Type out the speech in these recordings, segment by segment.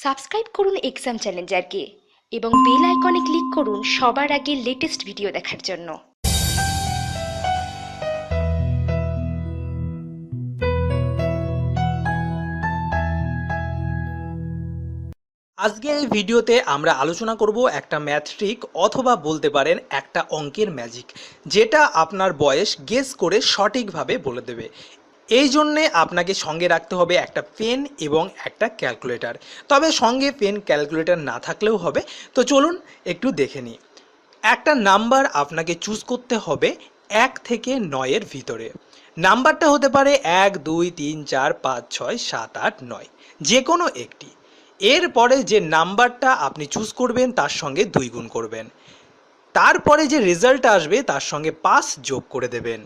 Subscribe করুন exam চ্যালেঞ্জারকে এবং bell আইকনে ক্লিক করুন সবার আগে লেটেস্ট ভিডিও দেখার জন্য। আজকে এই ভিডিওতে আমরা আলোচনা করব একটা ম্যাথ ট্রিক অথবা বলতে পারেন একটা অঙ্কের ম্যাজিক, যেটা আপনার বয়স গেস করে সঠিকভাবে বলে দেবে। এই জন্যে আপনাকে সঙ্গে রাখতে হবে একটা পেন এবং একটা ক্যালকুলেটর। তবে সঙ্গে পেন ক্যালকুলেটর না থাকলেও হবে। তো চলুন একটু দেখে নিই। একটা নাম্বার আপনাকে চুজ করতে হবে 1 থেকে 9-এর ভিতরে। নাম্বারটা হতে পারে 1, 2, 3, 4, 5, 6, 7, 8, 9, যে কোনো একটি। এরপরে যে নাম্বারটা আপনি চুজ করবেন তার সঙ্গে 2 গুণ করবেন। তারপরে যে রেজাল্ট আসবে তার সঙ্গে 5 যোগ করে দেবেন।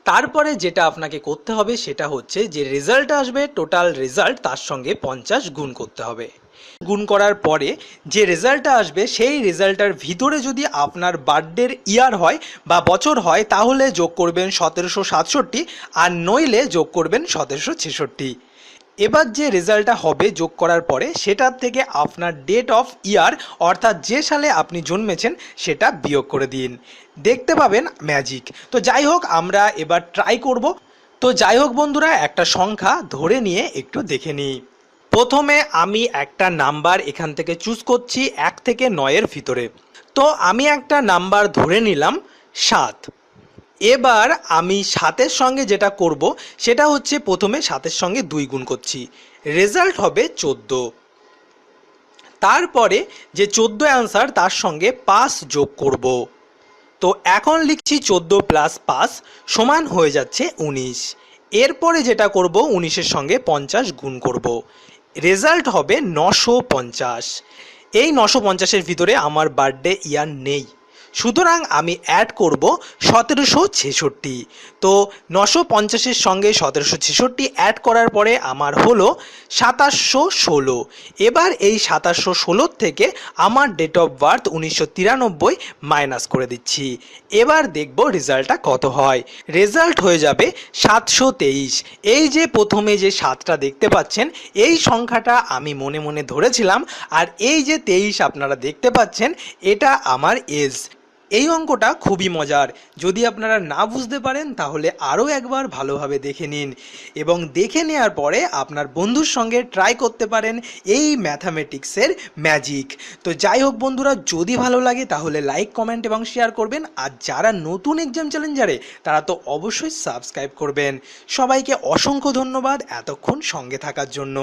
তারপরে যেটা আপনাকে করতে হবে সেটা হচ্ছে যে রেজাল্ট আসবে, টোটাল রেজাল্ট তার সঙ্গে 50 গুণ করতে হবে। গুণ করার পরে যে রেজাল্টটা আসবে সেই রেজাল্টটার ভিতরে যদি আপনার বার্থডের ইয়ার হয় বা বছর হয় তাহলে যোগ করবেন 1767, আর নইলে যোগ করবেন 1766। এবার যে রেজাল্টটা হবে যোগ করার পরে সেটার থেকে আপনার ডেট অফ ইয়ার অর্থাৎ যে সালে আপনি জন্মেছেন সেটা বিয়োগ করে দিন, দেখতে পাবেন ম্যাজিক। তো যাই হোক, আমরা এবার ট্রাই করব। তো যাই হোক বন্ধুরা, একটা সংখ্যা ধরে নিয়ে একটু দেখে নিই। প্রথমে আমি একটা নাম্বার এখান থেকে চুজ করছি 1 থেকে 9-এর ভিতরে। তো আমি একটা নাম্বার ধরে নিলাম 7। এবার আমি 7-এর সঙ্গে যেটা করব সেটা হচ্ছে প্রথমে 7-এর সঙ্গে 2 গুণ করছি, রেজাল্ট হবে 14। তারপরে যে 14 অ্যান্সার তার সঙ্গে 5 যোগ করব। তো এখন লিখছি 14 প্লাস 5 সমান হয়ে যাচ্ছে 19। এরপরে যেটা করব 19-এর সঙ্গে 50 গুণ করব, রেজাল্ট হবে 950। এই 950-এর ভিতরে আমার বার্থডে ইয়ার নেই, সুতরাং আমি অ্যাড করব 1766। তো 950-এর সঙ্গে 1766 অ্যাড করার পরে আমার হলো 2716। এবার এই 2716 থেকে আমার ডেট অফ বার্থ 1993 মাইনাস করে দিচ্ছি। এবার দেখব রেজাল্টটা কত হয়। রেজাল্ট হয়ে যাবে 723। এই যে প্রথমে যে 7টা দেখতে পাচ্ছেন এই সংখ্যাটা আমি মনে মনে ধরেছিলাম, আর এই যে 23 আপনারা দেখতে পাচ্ছেন এটা আমার এজ। এই অঙ্কটা খুবই মজার। যদি আপনারা না বুঝতে পারেন তাহলে আরও একবার ভালোভাবে দেখে নিন, এবং দেখে নেওয়ার পরে আপনার বন্ধুর সঙ্গে ট্রাই করতে পারেন এই ম্যাথামেটিক্সের ম্যাজিক। তো যাই হোক বন্ধুরা, যদি ভালো লাগে তাহলে লাইক, কমেন্ট এবং শেয়ার করবেন। আর যারা নতুন এক্সাম চ্যালেঞ্জারে তারা তো অবশ্যই সাবস্ক্রাইব করবেন। সবাইকে অসংখ্য ধন্যবাদ এতক্ষণ সঙ্গে থাকার জন্য।